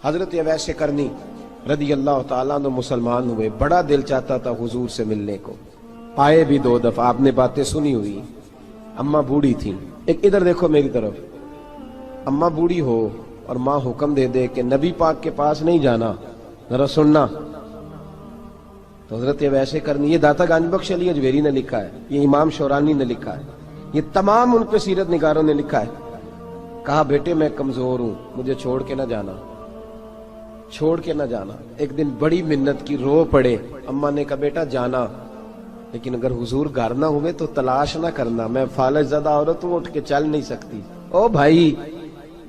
حضرت اویس کرنی رضی اللہ تعالیٰ عنہ مسلمان ہوئے، بڑا دل چاہتا تھا حضور سے ملنے کو، آئے بھی 2 دفعہ، آپ نے باتیں سنی ہوئی۔ اماں بوڑھی تھی، ایک ادھر دیکھو میری طرف، اماں بوڑھی ہو اور ماں حکم دے دے کہ نبی پاک کے پاس نہیں جانا، ذرا سننا، تو حضرت اویس کرنی، یہ داتا گنج بخش علی اجویری نے لکھا ہے، یہ امام شورانی نے لکھا ہے، یہ تمام ان پہ سیرت نگاروں نے لکھا ہے، کہا بیٹے میں کمزور ہوں، مجھے چھوڑ کے نہ جانا، چھوڑ کے نہ جانا۔ ایک دن بڑی منت کی، رو پڑے، اماں نے کہا بیٹا جانا، لیکن اگر حضور گھر نہ ہوئے تو تلاش نہ کرنا، میں فالج زدہ عورت ہوں، اٹھ کے چل نہیں سکتی۔ او بھائی،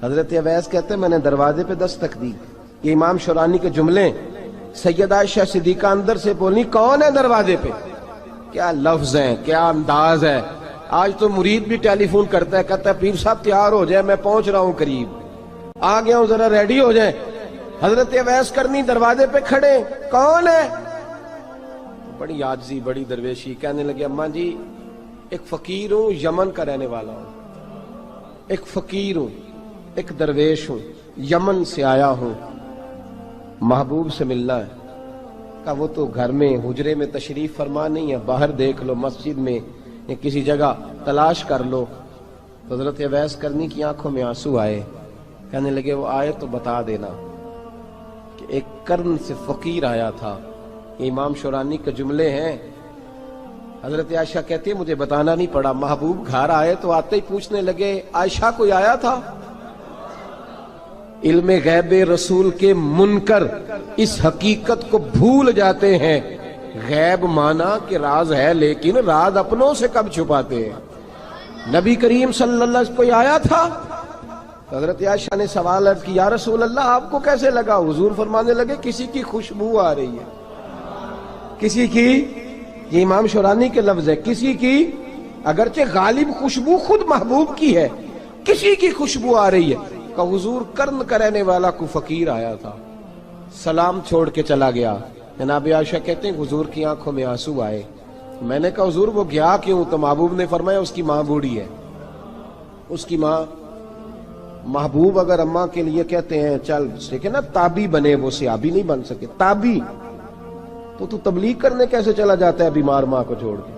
حضرت اویس کہتے ہیں میں نے دروازے پہ دستک دی، یہ امام شورانی کے جملے، سیدہ عائشہ صدیقہ اندر سے بولنی کون ہے دروازے پہ؟ کیا لفظ ہیں، کیا انداز ہے۔ آج تو مرید بھی ٹیلی فون کرتا ہے، کہتا ہے پیر صاحب تیار ہو جائے، میں پہنچ رہا ہوں، قریب آ گیا ہوں، ذرا ریڈی ہو جائیں۔ حضرت اویس کرنی دروازے پہ کھڑے، کون ہے؟ بڑی عاجزی، بڑی درویشی، کہنے لگے اماں جی ایک فقیر ہوں، یمن کا رہنے والا ہوں، ایک فقیر ہوں، ایک درویش ہوں، یمن سے آیا ہوں، محبوب سے ملنا ہے۔ کہا وہ تو گھر میں حجرے میں تشریف فرما نہیں ہے، باہر دیکھ لو، مسجد میں یا کسی جگہ تلاش کر لو۔ تو حضرت اویس کرنی کی آنکھوں میں آنسو آئے، کہنے لگے وہ آئے تو بتا دینا کہ ایک قرن سے فقیر آیا تھا۔ یہ امام شورانی کے جملے ہیں۔ حضرت عائشہ کہتی ہے مجھے بتانا نہیں پڑا، محبوب گھر آئے تو آتے ہی پوچھنے لگے عائشہ کوئی آیا تھا؟ علم غیب رسول کے منکر اس حقیقت کو بھول جاتے ہیں، غیب مانا کہ راز ہے لیکن راز اپنوں سے کب چھپاتے ہیں۔ نبی کریم صلی اللہ علیہ وسلم کوئی آیا تھا؟ حضرت عائشہ نے سوال عرض کی یا رسول اللہ آپ کو کیسے لگا؟ حضور فرمانے لگے کسی کی خوشبو آ رہی ہے، کسی کی، یہ امام شورانی کے لفظ ہے، کسی کی، اگرچہ غالب خوشبو خود محبوب کی ہے، کسی کی خوشبو آ رہی ہے۔ کہ حضور قرن کا رہنے والا کو فقیر آیا تھا، سلام چھوڑ کے چلا گیا۔ جناب عائشہ کہتے ہیں حضور کی آنکھوں میں آنسو آئے۔ میں نے کہا حضور وہ گیا کیوں؟ تو محبوب نے فرمایا اس کی ماں بوڑھی ہے، اس کی ماں۔ محبوب اگر اماں کے لیے کہتے ہیں چل دیکھیں نا تابی بنے، وہ صحابی نہیں بن سکے، تابی، تو تبلیغ کرنے کیسے چلا جاتا ہے بیمار ماں کو چھوڑ کے؟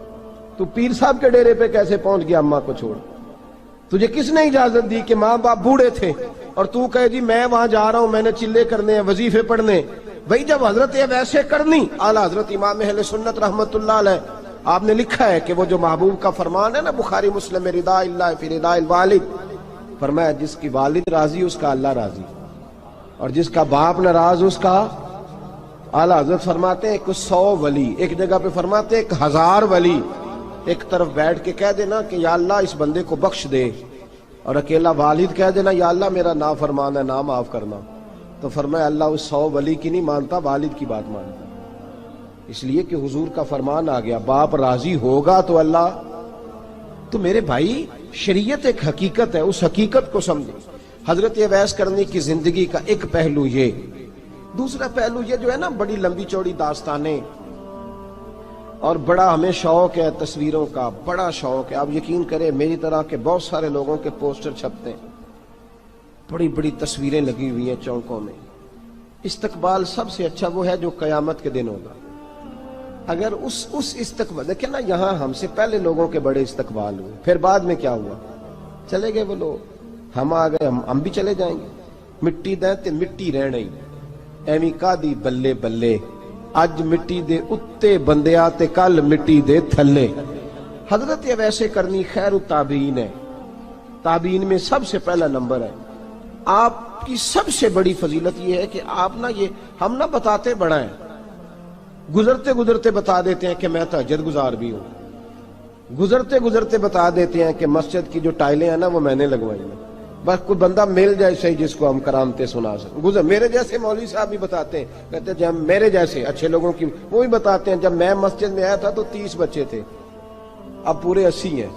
تو پیر صاحب کے ڈیرے پہ کیسے پہنچ گیا اماں کو چھوڑ؟ تجھے کس نے اجازت دی کہ ماں باپ بوڑھے تھے اور تو کہے جی میں وہاں جا رہا ہوں، میں نے چلے کرنے ہیں، وظیفے پڑھنے؟ بھئی جب حضرت اویس کرنی اعلیٰ حضرت امام اہل سنت رحمت اللہ علیہ، آپ نے لکھا ہے کہ وہ جو محبوب کا فرمان ہے نا بخاری مسلم میں، رضا اللہ فی رضا الوالد، فرمایا جس کی والد راضی اس کا اللہ راضی، اور جس کا باپ ناراض اس کا، اعلیٰ حضرت فرماتے ہیں 100 ولی، ایک جگہ پہ فرماتے ہیں 1000 ولی ایک طرف بیٹھ کے کہہ دینا کہ یا اللہ اس بندے کو بخش دے، اور اکیلا والد کہہ دینا یا اللہ میرا نافرمان ہے، نا معاف کرنا، تو فرمایا اللہ اس 100 ولی کی نہیں مانتا، والد کی بات مانتا، اس لیے کہ حضور کا فرمان آ گیا باپ راضی ہوگا تو اللہ۔ تو میرے بھائی شریعت ایک حقیقت ہے، اس حقیقت کو سمجھیں۔ حضرت اویس کرنی کی زندگی کا ایک پہلو یہ، دوسرا پہلو یہ جو ہے نا بڑی لمبی چوڑی داستانیں، اور بڑا ہمیں شوق ہے تصویروں کا، بڑا شوق ہے۔ آپ یقین کریں میری طرح کے بہت سارے لوگوں کے پوسٹر چھپتے ہیں، بڑی بڑی تصویریں لگی ہوئی ہیں چوکوں میں۔ استقبال سب سے اچھا وہ ہے جو قیامت کے دن ہوگا۔ اگر اس استقبال دیکھیں نا، یہاں ہم سے پہلے لوگوں کے بڑے استقبال ہوئے، پھر بعد میں کیا ہوا؟ چلے گئے وہ لوگ، ہم آ گئے، ہم بھی چلے جائیں گے۔ مٹی دے تے مٹی رہنا ہی، ایویں کا دی بلے بلے، اج مٹی دے اتے بندیا تے کل مٹی دے تھلے۔ حضرت اویس کرنی خیر التابعین ہے، تابعین میں سب سے پہلا نمبر ہے۔ آپ کی سب سے بڑی فضیلت یہ ہے کہ آپ نا، یہ ہم نہ بتاتے بڑا ہیں، گزرتے گزرتے بتا دیتے ہیں کہ میں تہجد گزار بھی ہوں، گزرتے گزرتے بتا دیتے ہیں کہ مسجد کی جو ٹائلیں ہیں نا وہ میں نے لگوائی ہیں، بس کوئی بندہ مل جائے صحیح جس کو ہم کرامتیں سنا سکیں۔ میرے جیسے مولوی صاحب بھی بتاتے ہیں، کہتے ہیں جب میرے جیسے اچھے لوگوں کی وہ بھی بتاتے ہیں جب میں مسجد میں آیا تھا تو 30 بچے تھے، اب پورے 80 ہیں،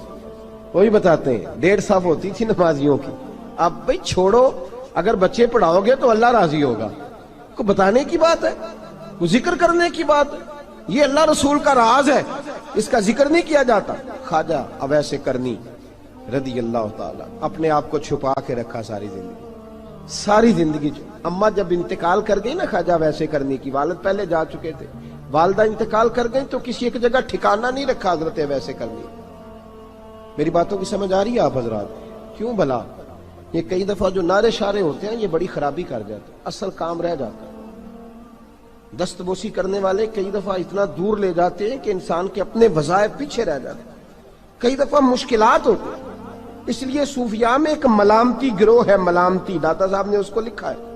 وہ بھی بتاتے ہیں 1.5 صف ہوتی تھی نمازیوں کی، اب بھئی چھوڑو، اگر بچے پڑھاؤ گے تو اللہ راضی ہوگا، کو بتانے کی بات ہے، کو ذکر کرنے کی بات ہے، یہ اللہ رسول کا راز ہے، اس کا ذکر نہیں کیا جاتا۔ خواجہ اویس کرنی رضی اللہ تعالیٰ اپنے آپ کو چھپا کے رکھا ساری زندگی، ساری زندگی اماں جب انتقال کر گئی نا خواجہ ویسے کرنے کی، والد پہلے جا چکے تھے، والدہ انتقال کر گئی تو کسی ایک جگہ ٹھکانہ نہیں رکھا حضرت ویسے کرنی۔ میری باتوں کی سمجھ آ رہی ہے آپ حضرات؟ کیوں بھلا یہ کئی دفعہ جو نعرے شارے ہوتے ہیں یہ بڑی خرابی کر جاتے ہیں، اصل کام رہ جاتا ہے۔ دست بوسی کرنے والے کئی دفعہ اتنا دور لے جاتے ہیں کہ انسان کے اپنے وظائف پیچھے رہ جاتے ہیں، کئی دفعہ مشکلات ہوتی ہیں۔ اس لیے صوفیاء میں ایک ملامتی گروہ ہے، ملامتی، داتا صاحب نے اس کو لکھا ہے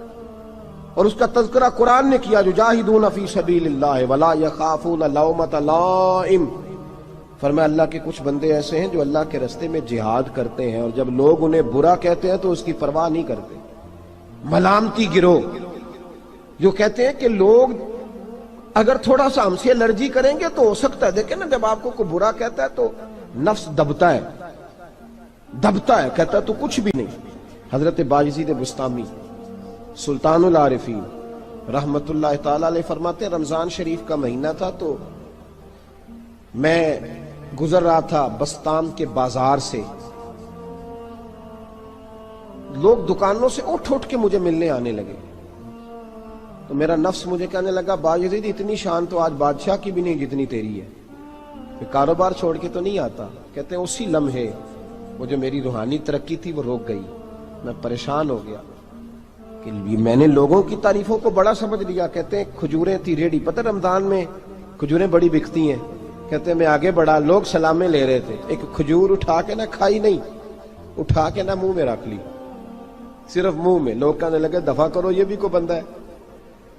اور اس کا تذکرہ قرآن نے کیا، یجاہدون فی سبیل اللہ ولا یخافون لومۃ لائم۔ فرمایا اللہ کے کچھ بندے ایسے ہیں جو اللہ کے راستے میں جہاد کرتے ہیں اور جب لوگ انہیں برا کہتے ہیں تو اس کی پرواہ نہیں کرتے۔ ملامتی گروہ جو کہتے ہیں کہ لوگ اگر تھوڑا سا ہم سے الرجی کریں گے تو ہو سکتا ہے، دیکھیں نا جب آپ کو کوئی برا کہتا ہے تو نفس دبتا ہے، کہتا ہے تو کچھ بھی نہیں۔ حضرت بایزید بستامی سلطان العارفین رحمت اللہ تعالی علیہ فرماتے ہیں رمضان شریف کا مہینہ تھا تو میں گزر رہا تھا بستان کے بازار سے، لوگ دکانوں سے اٹھ کے مجھے ملنے آنے لگے تو میرا نفس مجھے کہنے لگا بایزید اتنی شان تو آج بادشاہ کی بھی نہیں جتنی تیری ہے، میں کاروبار چھوڑ کے تو نہیں آتا۔ کہتے ہیں اسی لمحے وہ جو میری روحانی ترقی تھی وہ رک گئی، میں پریشان ہو گیا کہ میں نے لوگوں کی تعریفوں کو بڑا سمجھ لیا۔ کہتے ہیں کھجوریں تھی ریڈی، پتہ رمضان میں کھجوریں بڑی بکتی ہیں، کہتے ہیں میں آگے بڑھا، لوگ سلامیں لے رہے تھے، ایک کھجور اٹھا کے نہ کھائی نہیں، اٹھا کے نہ منہ میں رکھ لی، صرف منہ میں۔ لوگ کہنے لگے دفع کرو، یہ بھی کوئی بندہ ہے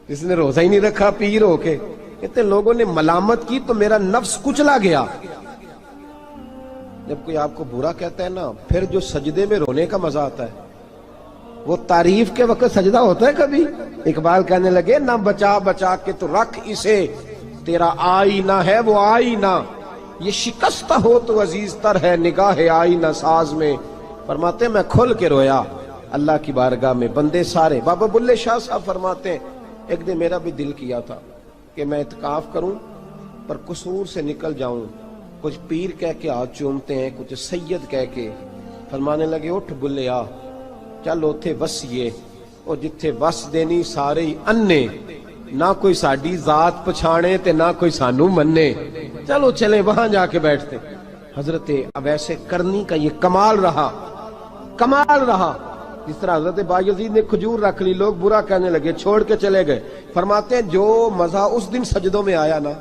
جس نے روزہ ہی نہیں رکھا پیر ہو کے۔ کہتے ہیں لوگوں نے ملامت کی تو میرا نفس کچلا گیا۔ جب کوئی آپ کو برا کہتا ہے نا، پھر جو سجدے میں رونے کا مزہ آتا ہے وہ تعریف کے وقت سجدہ ہوتا ہے کبھی؟ اقبال کہنے لگے نہ بچا بچا کے تو رکھ اسے، تیرا آئینہ ہے وہ آئینہ، یہ شکستہ ہو تو عزیز تر ہے نگاہ آئینہ ساز میں۔ فرماتے ہیں میں کھل کے رویا اللہ کی بارگاہ میں، بندے سارے۔ بابا بلے شاہ صاحب فرماتے ہیں ایک دن میرا بھی دل کیا تھا کہ میں اعتکاف کروں پر قصور سے نکل جاؤں، کچھ پیر کہہ کے ہاتھ چومتے ہیں، کچھ سید کہہ کے۔ فرمانے لگے اٹھ بلے آ، چل اوتھے وسیے اور جتھے وس دینی سارے ہی انے، نہ کوئی ساڈی ذات پچھانے تے نہ کوئی سانو مننے، چلو چلے وہاں جا کے بیٹھتے۔ حضرت اویسے کرنی کا یہ کمال رہا، جس طرح حضرت بایزید نے کھجور رکھ لی، لوگ برا کہنے لگے، چھوڑ کے چلے گئے۔ فرماتے ہیں جو مزہ اس دن سجدوں میں آیا نا،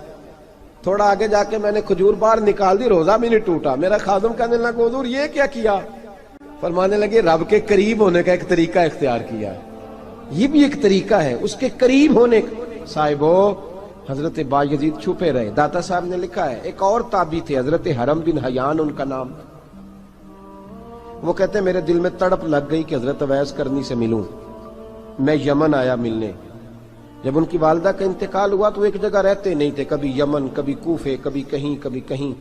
تھوڑا آگے جا کے میں نے کھجور باہر نکال دی، روزہ بھی نہیں ٹوٹا۔ میرا خادم کہنے لگا حضور یہ کیا کیا؟ فرمانے لگے رب کے قریب ہونے کا ایک طریقہ اختیار کیا ہے، یہ بھی ایک طریقہ ہے اس کے قریب ہونے کا۔ صاحبو حضرت بایزید چھپے رہے۔ داتا صاحب نے لکھا ہے ایک اور تابعی تھے حضرت حرم بن حیان ان کا نام، وہ کہتے ہیں میرے دل میں تڑپ لگ گئی کہ حضرت اویس کرنی سے ملوں۔ میں یمن آیا ملنے، جب ان کی والدہ کا انتقال ہوا تو ایک جگہ رہتے نہیں تھے، کبھی یمن، کبھی کوفے، کبھی کہیں۔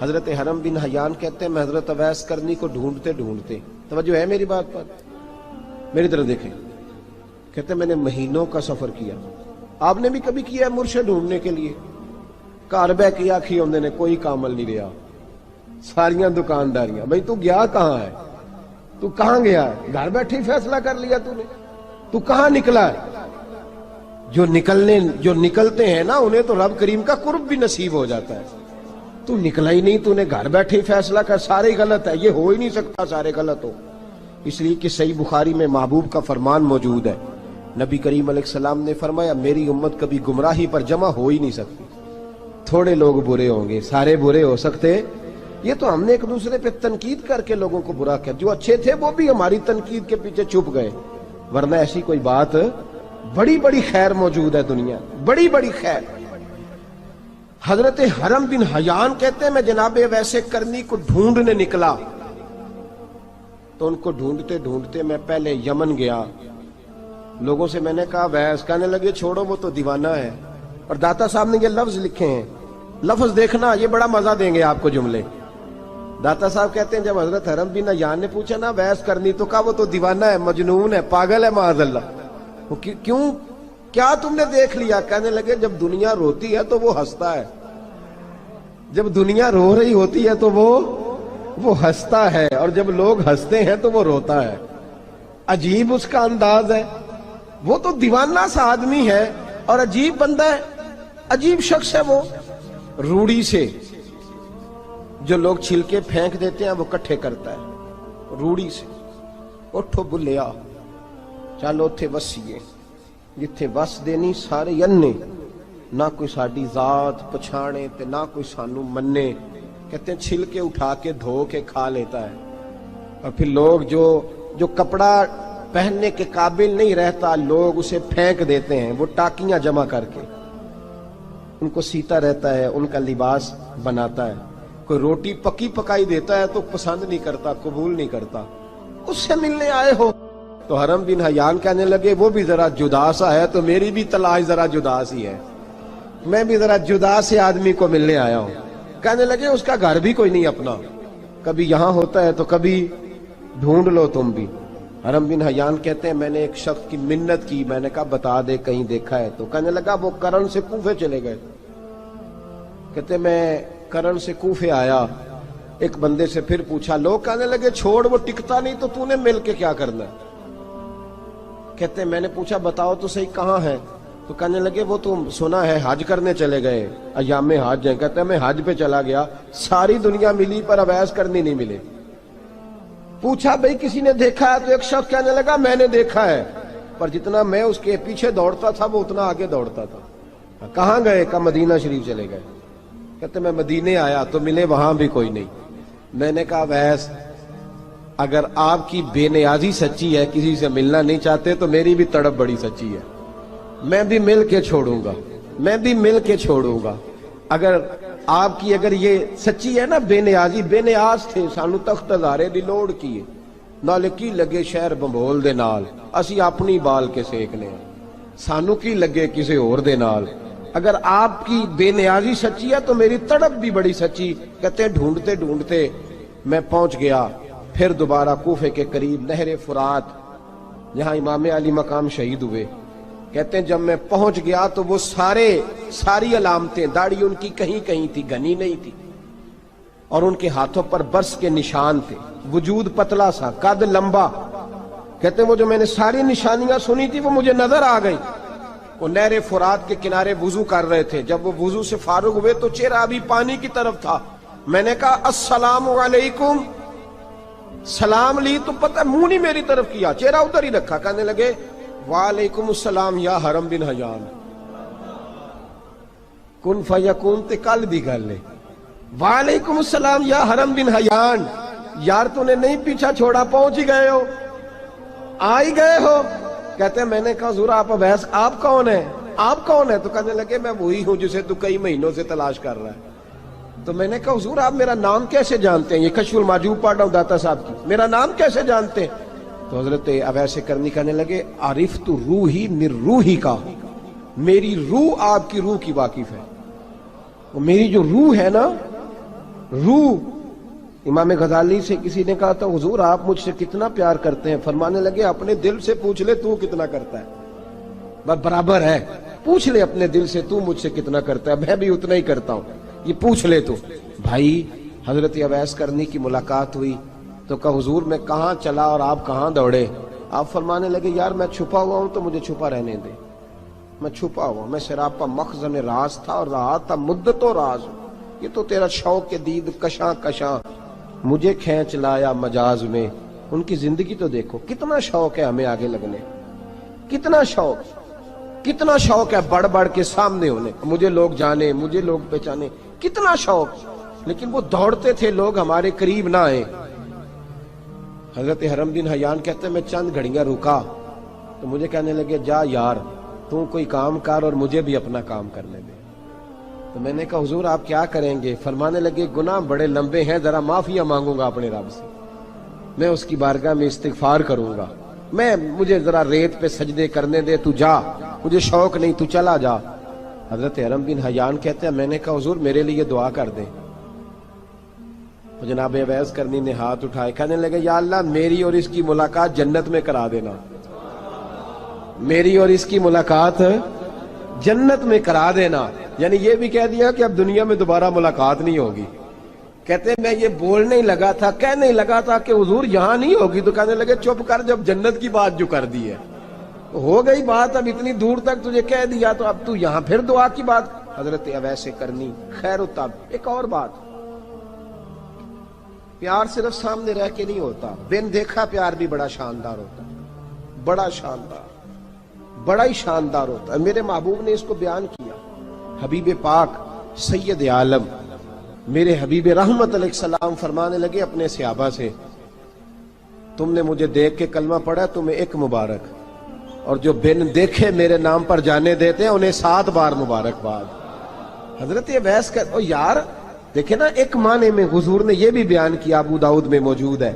حضرت حرم بن حیان کہتے ہیں میں حضرت اویس کرنی کو ڈھونڈتے، توجہ ہے میری بات پر، میری طرف دیکھیں، کہتے ہیں میں نے مہینوں کا سفر کیا۔ آپ نے بھی کبھی کیا ہے مرشد ڈھونڈنے کے لیے؟ گھر بہ کے آکھی ہوندے نے کوئی کامل نہیں رہا، ساریاں دکانداریاں، بھئی تو گیا کہاں ہے؟ تو کہاں گیا ہے؟ گھر بیٹھے ہی فیصلہ کر لیا تو نے، تو کہاں نکلا ہے؟ جو نکلتے ہیں نا انہیں تو رب کریم کا قرب بھی نصیب ہو جاتا ہے۔ تو نکلا ہی نہیں، تو نے گھر بیٹھے ہی فیصلہ کر، سارے غلط ہے، یہ ہو ہی نہیں سکتا سارے غلط ہو۔ اس لیے کہ صحیح بخاری میں محبوب کا فرمان موجود ہے، نبی کریم علیہ السلام نے فرمایا میری امت کبھی گمراہی پر جمع ہو ہی نہیں سکتی، تھوڑے لوگ برے ہوں گے، سارے برے ہو سکتے۔ یہ تو ہم نے ایک دوسرے پہ تنقید کر کے لوگوں کو برا کیا، جو اچھے تھے وہ بھی ہماری تنقید کے پیچھے چھپ گئے، ورنہ ایسی کوئی بات، بڑی خیر موجود ہے دنیا، بڑی خیر۔ حضرت حرم بن حیان کہتے ہیں میں جناب ویسے کرنی کو ڈھونڈنے نکلا تو ان کو ڈھونڈتے میں پہلے یمن گیا، لوگوں سے میں نے کہا ویس، کہنے لگے چھوڑو وہ تو دیوانہ ہے۔ اور داتا صاحب نے یہ لفظ لکھے ہیں، لفظ دیکھنا یہ بڑا مزہ دیں گے آپ کو جملے۔ داتا صاحب کہتے ہیں جب حضرت حرم بن حیان نے پوچھا نا ویس کرنی، تو کہا وہ تو دیوانہ ہے، مجنون ہے، پاگل ہے معاذ اللہ۔ کیوں؟ کیا تم نے دیکھ لیا؟ کہنے لگے جب دنیا روتی ہے تو وہ ہنستا ہے، جب دنیا رو رہی ہوتی ہے تو وہ ہنستا ہے، اور جب لوگ ہنستے ہیں تو وہ روتا ہے۔ عجیب اس کا انداز ہے، وہ تو دیوانہ سا آدمی ہے اور عجیب بندہ ہے، عجیب شخص ہے وہ۔ روڑی سے جو لوگ چھلکے پھینک دیتے ہیں وہ کٹھے کرتا ہے، روڑی سے۔ اٹھو بلیا چلو اتھے وسیے جتھے وس دینی سارے ینے، نہ کوئی ساڈی ذات پچھانے تے نہ کوئی سانو منے۔ کہتے ہیں چھلکے اٹھا کے دھو کے کھا لیتا ہے، اور پھر لوگ جو کپڑا پہننے کے قابل نہیں رہتا لوگ اسے پھینک دیتے ہیں، وہ ٹاکیاں جمع کر کے ان کو سیتا رہتا ہے، ان کا لباس بناتا ہے۔ کوئی روٹی پکی پکائی دیتا ہے تو پسند نہیں کرتا، قبول نہیں کرتا، اس سے ملنے آئے ہو۔ تو حرم بن حیان کہنے لگے وہ بھی ذرا جدا سا ہے تو میری بھی تلاش ذرا جدا سی ہے، میں بھی ذرا جدا سے آدمی کو ملنے آیا ہوں۔ کہنے لگے اس کا گھر بھی کوئی نہیں اپنا، کبھی یہاں ہوتا ہے تو کبھی ڈھونڈ لو تم بھی۔ حرم بن حیان کہتے ہیں میں نے ایک شخص کی منت کی، میں نے کہا بتا دے کہیں دیکھا ہے تو۔ کہنے لگا وہ کرن سے کوفے چلے گئے۔ کہتے میں کرن سے کوفے آیا، ایک بندے سے پھر پوچھا، لوگ کہنے لگے چھوڑ وہ ٹکتا نہیں تو تو نے مل کے کیا کرنا ہے؟ کہتے میں نے پوچھا بتاؤ تو صحیح کہاں ہے؟ تو کہنے لگے وہ تو سنا ہے حج کرنے چلے گئے، ایام حج ہیں۔ کہتے ہیں میں حج پہ چلا گیا، ساری دنیا ملی پر اویس کرنی نہیں ملے۔ پوچھا بھئی کسی نے دیکھا ہے؟ تو ایک شخص کہنے لگا میں نے دیکھا ہے، پر جتنا میں اس کے پیچھے دوڑتا تھا وہ اتنا آگے دوڑتا تھا۔ کہاں گئے؟ کہ مدینہ شریف چلے گئے۔ کہتے میں مدینے آیا تو ملے وہاں بھی کوئی نہیں۔ میں نے کہا ویس اگر آپ کی بے نیازی سچی ہے، کسی سے ملنا نہیں چاہتے، تو میری بھی تڑپ بڑی سچی ہے، میں بھی مل کے چھوڑوں گا، میں بھی مل کے چھوڑوں گا۔ اگر آپ کی اگر یہ سچی ہے نا بے نیازی، بے نیاز تھے، سانو تخت ہزارے دی لوڑ کی ہے، نالے کی لگے شہر بمبول دے نال، اسی اپنی بال کے سیکنے ہیں، سانو کی لگے کسی اور دے نال۔ اگر آپ کی بے نیازی سچی ہے تو میری تڑپ بھی بڑی سچی۔ کہتے ڈھونڈتے ڈھونڈتے میں پہنچ گیا، پھر دوبارہ کوفے کے قریب نہر فرات جہاں امام علی مقام شہید ہوئے۔ کہتے ہیں جب میں پہنچ گیا تو وہ ساری علامتیں، داڑھی ان کی کہیں کہیں تھی، گھنی نہیں تھی، اور ان کے ہاتھوں پر برس کے نشان تھے، وجود پتلا سا، قد لمبا۔ کہتے ہیں وہ جو میں نے ساری نشانیاں سنی تھی وہ مجھے نظر آ گئی۔ وہ نہر فرات کے کنارے وضو کر رہے تھے، جب وہ وضو سے فارغ ہوئے تو چہرہ ابھی پانی کی طرف تھا۔ میں نے کہا السلام علیکم، سلام لی تو پتہ منہ نہیں میری طرف کیا، چہرہ ادھر ہی رکھا۔ کہنے لگے وعلیکم السلام یا حرم بن حیان۔ کن فیکون تے کل دی گل ہے، وعلیکم السلام یا حرم بن حیان، یار تو نے نہیں پیچھا چھوڑا، پہنچ ہی گئے ہو، آ ہی گئے ہو۔ کہتے ہیں میں نے کہا حضور آپ اویس آپ کون ہیں؟ آپ کون ہیں؟ تو کہنے لگے میں وہی ہوں جسے تو کئی مہینوں سے تلاش کر رہا ہے۔ تو میں نے کہا حضور آپ میرا نام کیسے جانتے ہیں؟ یہ کشف المحجوب پڑھ رہا ہوں داتا صاحب کی، میرا نام کیسے جانتے ہیں؟ تو حضرت اویس کرنی کہنے لگے عرفت روحی من روحی کا، میری روح آپ کی روح کی واقف ہے۔ وہ میری جو روح ہے نا، روح۔ امام غزالی سے کسی نے کہا تھا حضور آپ مجھ سے کتنا پیار کرتے ہیں؟ فرمانے لگے اپنے دل سے پوچھ لے تو کتنا کرتا ہے، برابر ہے، پوچھ لے اپنے دل سے تو مجھ سے کتنا کرتا ہے، میں بھی اتنا ہی کرتا ہوں، یہ پوچھ لے تو۔ بھائی حضرت اویس کرنی کی ملاقات ہوئی تو کہا حضور میں کہاں چلا اور آپ کہاں دوڑے؟ آپ فرمانے لگے یار میں چھپا ہوا ہوں تو مجھے چھپا رہنے دے، میں چھپا ہوا، میں سراپا مخزن راز تھا اور رہا تھا مدت و راز۔ یہ تو تیرا شوق کے دید کشاں کشاں مجھے کھینچ لایا مجاز میں۔ ان کی زندگی تو دیکھو، کتنا شوق ہے ہمیں آگے لگنے، کتنا شوق ہے بڑھ بڑھ کے سامنے ہونے، مجھے لوگ جانے، مجھے لوگ پہچانے، کتنا شوق، لیکن وہ دوڑتے تھے لوگ ہمارے قریب نہ آئے۔ حضرت حرم بن حیان کہتے ہیں میں چند گھڑیاں رکا تو مجھے کہنے لگے جا یار تو کوئی کام کر اور مجھے بھی اپنا کام کرنے دے۔ تو میں نے کہا حضور آپ کیا کریں گے؟ فرمانے لگے گناہ بڑے لمبے ہیں، ذرا معافیاں مانگوں گا اپنے رب سے، میں اس کی بارگاہ میں استغفار کروں گا، مجھے ذرا ریت پہ سجدے کرنے دے، تو جا، مجھے شوق نہیں، تو چلا جا۔ حضرت حرم بن حیان کہتے ہیں میں نے کہا حضور میرے لیے دعا کر دیں۔ جناب اویس کرنی نے ہاتھ اٹھائے، کہنے لگے یا اللہ میری اور اس کی ملاقات جنت میں کرا دینا، میری اور اس کی ملاقات جنت میں کرا دینا۔ یعنی یہ بھی کہہ دیا کہ اب دنیا میں دوبارہ ملاقات نہیں ہوگی، کہتے ہیں میں یہ بولنے ہی لگا تھا، کہنے ہی لگا تھا کہ حضور یہاں نہیں ہوگی، تو کہنے لگے چپ کر، جب جنت کی بات جو کر دی ہے ہو گئی بات، اب اتنی دور تک تجھے کہہ دیا تو اب تو یہاں پھر دعا کی بات۔ حضرت اویس کرنی خیر التاب۔ ایک اور بات، پیار صرف سامنے رہ کے نہیں ہوتا، بن دیکھا پیار بھی بڑا شاندار ہوتا ہے، بڑا شاندار، بڑا ہی شاندار ہوتا ہے۔ میرے محبوب نے اس کو بیان کیا، حبیب پاک سید عالم میرے حبیب رحمت علیہ السلام فرمانے لگے اپنے صحابہ سے، تم نے مجھے دیکھ کے کلمہ پڑھا، تمہیں ایک مبارک، اور جو بن دیکھے میرے نام پر جانے دیتے ہیں انہیں 7 بار مبارکباد۔ حضرت اویس کا یار دیکھیں نا، ایک معنی میں حضور نے یہ بھی بیان کیا، ابو داؤد میں موجود ہے۔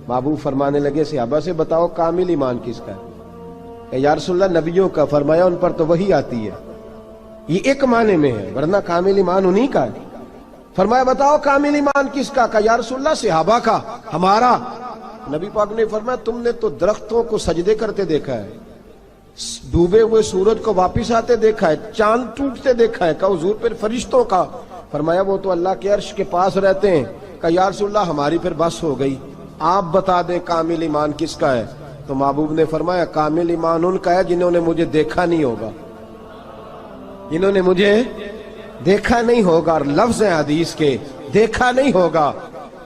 محبوب فرمانے لگے صحابہ سے، بتاؤ کامل ایمان کس کا ہے؟ یا رسول اللہ نبیوں کا۔ فرمایا ان پر تو وہی آتی ہے، یہ ایک معنی میں ہے، ورنہ کامل ایمان انہی کا ہے۔ فرمایا بتاؤ کامل ایمان کس کا؟ کہا یا رسول اللہ صحابہ کا، ہمارا۔ نبی پاک نے فرمایا تم نے تو درختوں کو سجدے کرتے دیکھا ہے، ڈوبے ہوئے سورج کو واپس آتے دیکھا ہے، چاند ٹوٹتے دیکھا ہے۔ کہا حضور پھر فرشتوں کا؟ فرمایا وہ تو اللہ کے عرش کے پاس رہتے ہیں۔ کہا یا رسول اللہ ہماری پھر بس ہو گئی، آپ بتا دیں کامل ایمان کس کا ہے؟ تو محبوب نے فرمایا کامل ایمان ان کا ہے جنہوں نے مجھے دیکھا نہیں ہوگا، جنہوں نے مجھے دیکھا نہیں ہوگا، اور لفظ ہیں حدیث کے، دیکھا نہیں ہوگا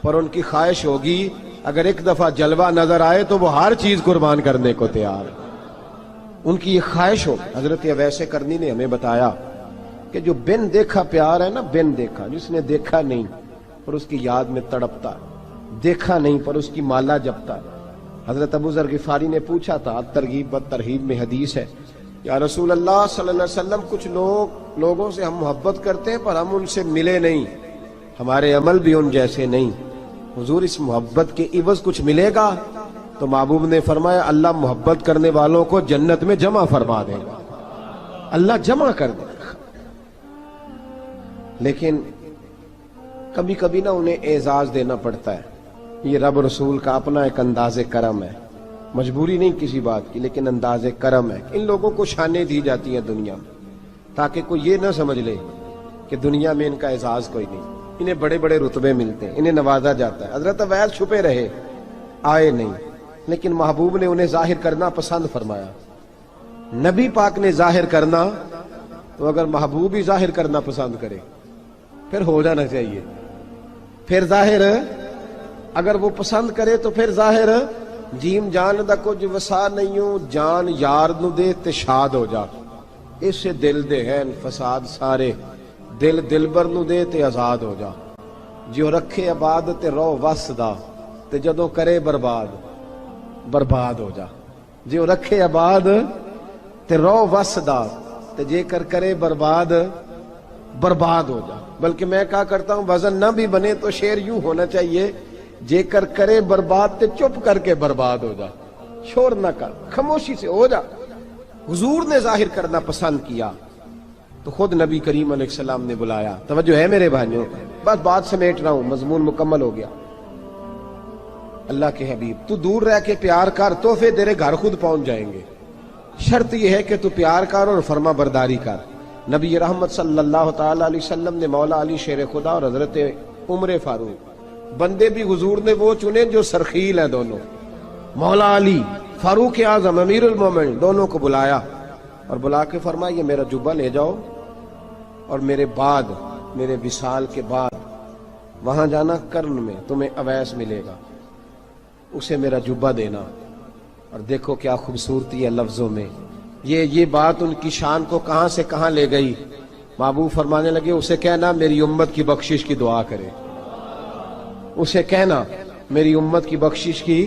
پر ان کی خواہش ہوگی اگر ایک دفعہ جلوہ نظر آئے تو وہ ہر چیز قربان کرنے کو تیار ہے، ان کی یہ خواہش ہو۔ حضرت اویس کرنی نے ہمیں بتایا کہ جو بن دیکھا پیار ہے نا، بن دیکھا، جس نے دیکھا نہیں پر اس کی یاد میں تڑپتا، دیکھا نہیں پر اس کی مالا جپتا۔ حضرت ابو ذر غفاری نے پوچھا تھا، ترغیب و ترہیب میں حدیث ہے، یا رسول اللہ صلی اللہ علیہ وسلم کچھ لوگوں سے ہم محبت کرتے ہیں پر ہم ان سے ملے نہیں، ہمارے عمل بھی ان جیسے نہیں، حضور اس محبت کے عوض کچھ ملے گا؟ تو محبوب نے فرمایا اللہ محبت کرنے والوں کو جنت میں جمع فرما دے گا، اللہ جمع کر دے گا۔ لیکن کبھی کبھی نا انہیں اعزاز دینا پڑتا ہے، یہ رب رسول کا اپنا ایک انداز کرم ہے، مجبوری نہیں کسی بات کی، لیکن انداز کرم ہے۔ ان لوگوں کو شانیں دی جاتی ہیں دنیا میں تاکہ کوئی یہ نہ سمجھ لے کہ دنیا میں ان کا اعزاز کوئی نہیں، انہیں بڑے بڑے رتبے ملتے ہیں، انہیں نوازا جاتا ہے۔ حضرت اویس چھپے رہے، آئے نہیں، لیکن محبوب نے انہیں ظاہر کرنا پسند فرمایا۔ نبی پاک نے ظاہر کرنا تو اگر محبوب ہی ظاہر کرنا پسند کرے پھر ہو جانا چاہیے، پھر ظاہر اگر وہ پسند کرے تو پھر ظاہر جیم جان دا کچھ وسا نہیں ہوں، جان یار نو دے تے شاد ہو جا، اس سے دل دے ہیں فساد سارے، دل دلبر نو دے تے آزاد ہو جا، جو رکھے آباد تے رو وس دا تے جدوں کرے برباد برباد ہو جا، جو رکھے آباد تے رو وس دا تے جے کر کرے برباد برباد ہو جا۔ بلکہ میں کہا کرتا ہوں وزن نہ بھی بنے تو شعر یوں ہونا چاہیے، جے کر کرے برباد تے چپ کر کے برباد ہو جا، شور نہ کر، خاموشی سے ہو جا۔ حضور نے ظاہر کرنا پسند کیا تو خود نبی کریم علیہ السلام نے بلایا۔ توجہ ہے میرے بھائیوں، بس بات سمیٹ رہا ہوں، مضمون مکمل ہو گیا۔ اللہ کے حبیب تو دور رہ کے پیار کر، تحفے تیرے گھر خود پہنچ جائیں گے، شرط یہ ہے کہ تو پیار کر اور فرما برداری کر۔ نبی رحمت صلی اللہ تعالی علیہ وسلم نے مولا علی شیر خدا اور حضرت عمر فاروق، بندے بھی حضور نے وہ چنے جو سرخیل ہیں دونوں، مولا علی فاروق اعظم امیر المومنین، دونوں کو بلایا اور بلا کے فرمایا یہ میرا جبہ لے جاؤ اور میرے بعد، میرے وصال کے بعد وہاں جانا کرن میں تمہیں اویس ملے گا، اسے میرا جبہ دینا۔ اور دیکھو کیا خوبصورتی ہے لفظوں میں، یہ بات ان کی شان کو کہاں سے کہاں لے گئی۔ محبوب فرمانے لگے اسے کہنا میری امت کی بخشش کی دعا کرے، اسے کہنا میری امت کی بخشش کی۔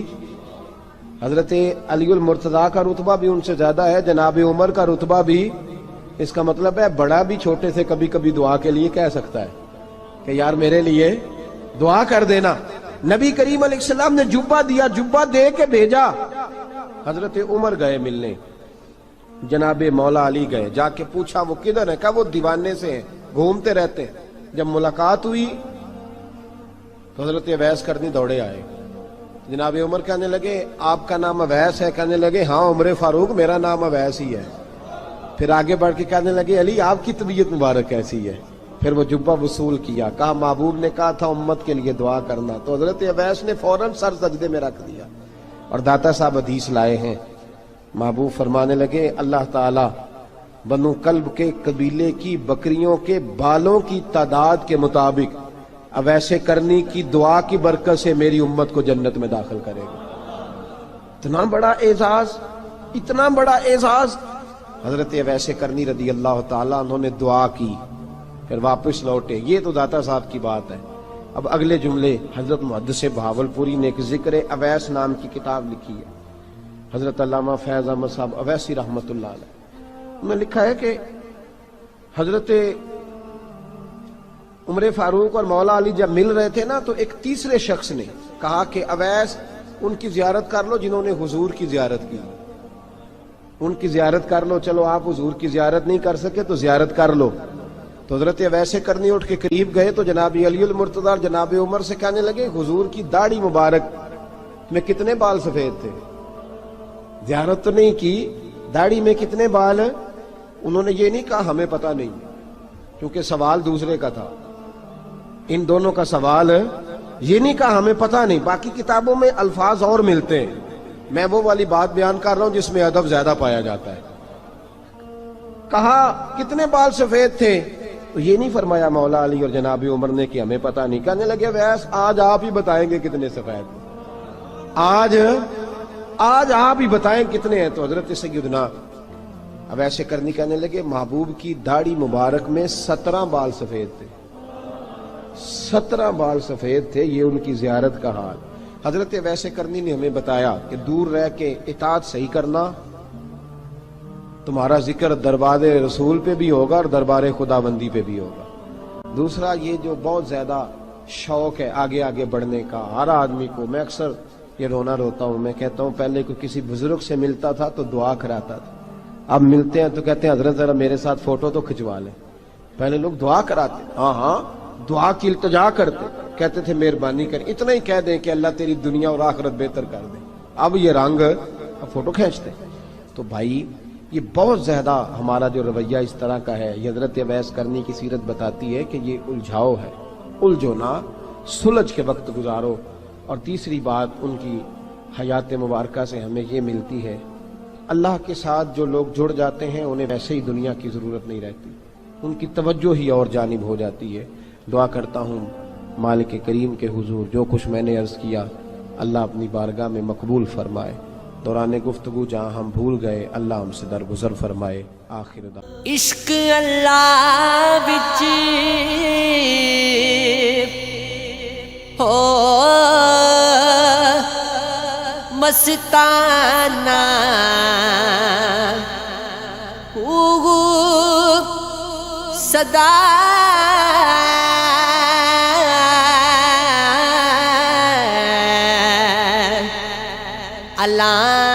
حضرت علی المرتضیٰ کا رتبہ بھی ان سے زیادہ ہے، جناب عمر کا رتبہ بھی، اس کا مطلب ہے بڑا بھی چھوٹے سے کبھی کبھی دعا کے لیے کہہ سکتا ہے کہ یار میرے لیے دعا کر دینا۔ نبی کریم علیہ السلام نے جبہ دیا، جبہ دے کے بھیجا۔ حضرت عمر گئے ملنے، جناب مولا علی گئے، جا کے پوچھا وہ کدھر ہے؟ کہا وہ دیوانے سے ہیں، گھومتے رہتے ہیں۔ جب ملاقات ہوئی تو حضرت اویس کرنی دوڑے آئے، جناب عمر کہنے لگے آپ کا نام اویس ہے؟ کہنے لگے ہاں عمر فاروق میرا نام اویس ہی ہے۔ پھر آگے بڑھ کے کہنے لگے علی آپ کی طبیعت مبارک کیسی ہے؟ پھر وہ جبہ وصول کیا، کہا محبوب نے کہا تھا امت کے لیے دعا کرنا، تو حضرت اویس نے فوراً سر سجدے میں رکھ دیا۔ اور داتا صاحب حدیث لائے ہیں، محبوب فرمانے لگے اللہ تعالی بنو کلب کے قبیلے کی بکریوں کے بالوں کی تعداد کے مطابق اویس کرنی کی دعا کی برکت سے میری امت کو جنت میں داخل کرے گا۔ اتنا بڑا اعزاز، اتنا بڑا اعزاز۔ حضرت اویس کرنی رضی اللہ تعالیٰ انہوں نے دعا کی، پھر واپس لوٹے۔ یہ تو داتا صاحب کی بات ہے۔ اب اگلے جملے حضرت محدث بہاولپوری نے ایک ذکر اویس نام کی کتاب لکھی ہے، حضرت علامہ فیض احمد صاحب اویسی رحمۃ اللہ علیہ، انہوں نے لکھا ہے کہ حضرت عمر فاروق اور مولا علی جب مل رہے تھے نا، تو ایک تیسرے شخص نے کہا کہ اویس ان کی زیارت کر لو جنہوں نے حضور کی زیارت کی، ان کی زیارت کر لو، چلو آپ حضور کی زیارت نہیں کر سکے تو زیارت کر لو۔ تو حضرت اویس کرنی اٹھ کے قریب گئے تو جناب علی المرتضیٰ اور جناب عمر سے کہنے لگے حضور کی داڑھی مبارک میں کتنے بال سفید تھے؟ زیارت تو نہیں کی، داڑھی میں کتنے بال؟ انہوں نے یہ نہیں کہا ہمیں پتہ نہیں، کیونکہ سوال دوسرے کا تھا، ان دونوں کا سوال یہ نہیں کہا ہمیں پتہ نہیں۔ باقی کتابوں میں الفاظ اور ملتے ہیں، میں وہ والی بات بیان کر رہا ہوں جس میں ادب زیادہ پایا جاتا ہے۔ کہا کتنے بال سفید تھے؟ تو یہ نہیں فرمایا مولا علی اور جناب عمر نے کہ ہمیں پتہ نہیں، کہنے لگے ویس آج آپ ہی بتائیں گے کتنے سفید ہیں، آج آپ ہی بتائیں کتنے ہیں۔ تو حضرت سیدنا اویس کرنی کہنے لگے محبوب کی داڑھی مبارک میں 17 بال سفید تھے، 17 بال سفید تھے، یہ ان کی زیارت کا حال۔ حضرت اویس کرنی نے ہمیں بتایا کہ دور رہ کے اطاعت صحیح کرنا، تمہارا ذکر دربار رسول پہ بھی ہوگا اور دربار خداوندی پہ بھی ہوگا۔ دوسرا یہ جو بہت زیادہ شوق ہے آگے آگے بڑھنے کا ہر آدمی کو، میں اکثر یہ رونا روتا ہوں، میں کہتا ہوں پہلے کوئی کسی بزرگ سے ملتا تھا تو دعا کراتا تھا، اب ملتے ہیں تو کہتے ہیں حضرت ذرا میرے ساتھ فوٹو تو کھنچوا لیں۔ پہلے لوگ دعا کراتے، ہاں دعا کی التجا کرتے، کہتے تھے مہربانی کریں، اتنا ہی کہہ دیں کہ اللہ تیری دنیا اور آخرت بہتر کر دے، اب یہ رنگ اب فوٹو کھینچتے۔ تو بھائی یہ بہت زیادہ ہمارا جو رویہ اس طرح کا ہے، یہ حضرت اویس کرنی کی سیرت بتاتی ہے کہ یہ الجھاؤ ہے، الجھو نہ، سلجھ کے وقت گزارو۔ اور تیسری بات ان کی حیات مبارکہ سے ہمیں یہ ملتی ہے، اللہ کے ساتھ جو لوگ جڑ جاتے ہیں انہیں ویسے ہی دنیا کی ضرورت نہیں رہتی، ان کی توجہ ہی اور جانب ہو جاتی ہے۔ دعا کرتا ہوں مالک کریم کے حضور جو کچھ میں نے عرض کیا اللہ اپنی بارگاہ میں مقبول فرمائے، دوران گفتگو جہاں ہم بھول گئے اللہ ہم سے درگزر فرمائے۔ آخر دعوانا عشق اللہ بچ ہو مستانہ صدا اللہ